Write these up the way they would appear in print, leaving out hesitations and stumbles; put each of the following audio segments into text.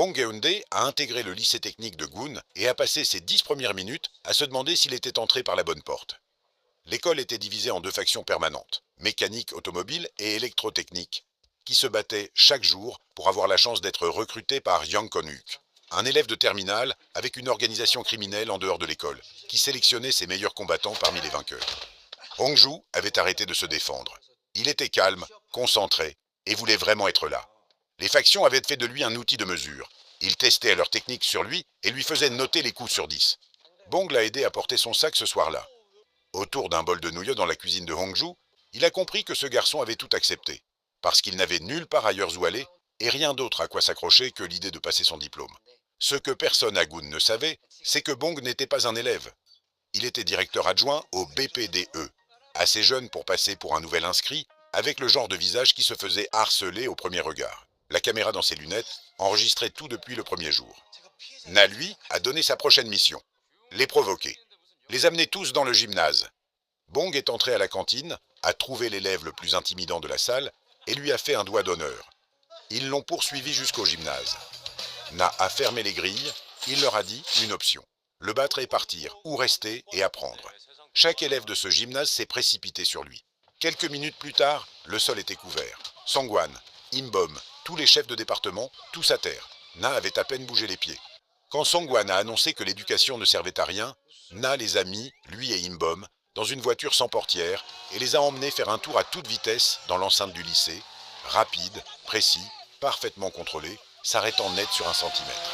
Bong Geun-dae a intégré le lycée technique de Gun et a passé ses 10 premières minutes à se demander s'il était entré par la bonne porte. L'école était divisée en deux factions permanentes, mécanique automobile et électrotechnique, qui se battaient chaque jour pour avoir la chance d'être recrutés par Yang Kon-huk, un élève de terminale avec une organisation criminelle en dehors de l'école, qui sélectionnait ses meilleurs combattants parmi les vainqueurs. Hongju avait arrêté de se défendre. Il était calme, concentré, et voulait vraiment être là. Les factions avaient fait de lui un outil de mesure. Ils testaient leur technique sur lui et lui faisaient noter les coups sur 10. Bong l'a aidé à porter son sac ce soir-là. Autour d'un bol de nouilles dans la cuisine de Hongju, il a compris que ce garçon avait tout accepté, parce qu'il n'avait nulle part ailleurs où aller et rien d'autre à quoi s'accrocher que l'idée de passer son diplôme. Ce que personne à Gun ne savait, c'est que Bong n'était pas un élève. Il était directeur adjoint au BPDE, assez jeune pour passer pour un nouvel inscrit, avec le genre de visage qui se faisait harceler au premier regard. La caméra dans ses lunettes enregistrait tout depuis le premier jour. Na, lui, a donné sa prochaine mission. Les provoquer. Les amener tous dans le gymnase. Bong est entré à la cantine, a trouvé l'élève le plus intimidant de la salle et lui a fait un doigt d'honneur. Ils l'ont poursuivi jusqu'au gymnase. Na a fermé les grilles, il leur a dit une option. Le battre et partir, ou rester et apprendre. Chaque élève de ce gymnase s'est précipité sur lui. Quelques minutes plus tard, le sol était couvert. Sangwan, Imbom, tous les chefs de département, tous à terre. Na avait à peine bougé les pieds. Quand Sangwan a annoncé que l'éducation ne servait à rien, Na les a mis, lui et Imbom, dans une voiture sans portière et les a emmenés faire un tour à toute vitesse dans l'enceinte du lycée, rapide, précis, parfaitement contrôlé, s'arrêtant net sur 1 centimètre.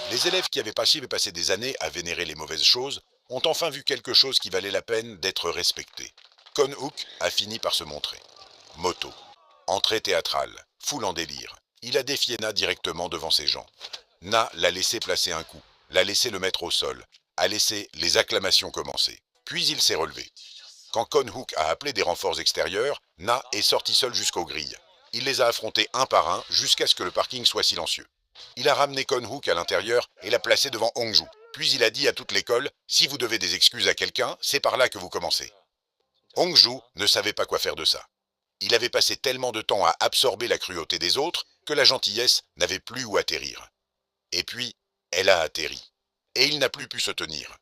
Les élèves qui avaient passé des années à vénérer les mauvaises choses ont enfin vu quelque chose qui valait la peine d'être respecté. Kon-huk a fini par se montrer. Moto. Entrée théâtrale, foule en délire. Il a défié Na directement devant ses gens. Na l'a laissé placer un coup, l'a laissé le mettre au sol, a laissé les acclamations commencer. Puis il s'est relevé. Quand Kon-huk a appelé des renforts extérieurs, Na est sorti seul jusqu'aux grilles. Il les a affrontés un par un jusqu'à ce que le parking soit silencieux. Il a ramené Kon-huk à l'intérieur et l'a placé devant Hongju. Puis il a dit à toute l'école, si vous devez des excuses à quelqu'un, c'est par là que vous commencez. Hongju ne savait pas quoi faire de ça. Il avait passé tellement de temps à absorber la cruauté des autres que la gentillesse n'avait plus où atterrir. Et puis, elle a atterri. Et il n'a plus pu se tenir.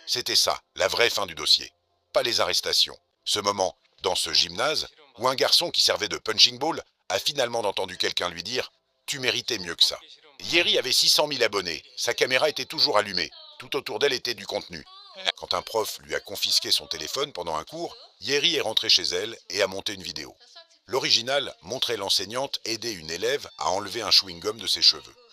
C'était ça, la vraie fin du dossier. Pas les arrestations. Ce moment, dans ce gymnase, où un garçon qui servait de punching ball a finalement entendu quelqu'un lui dire « Tu méritais mieux que ça ». Yeri avait 600 000 abonnés, sa caméra était toujours allumée, tout autour d'elle était du contenu. Quand un prof lui a confisqué son téléphone pendant un cours, Yeri est rentrée chez elle et a monté une vidéo. L'original montrait l'enseignante aider une élève à enlever un chewing-gum de ses cheveux.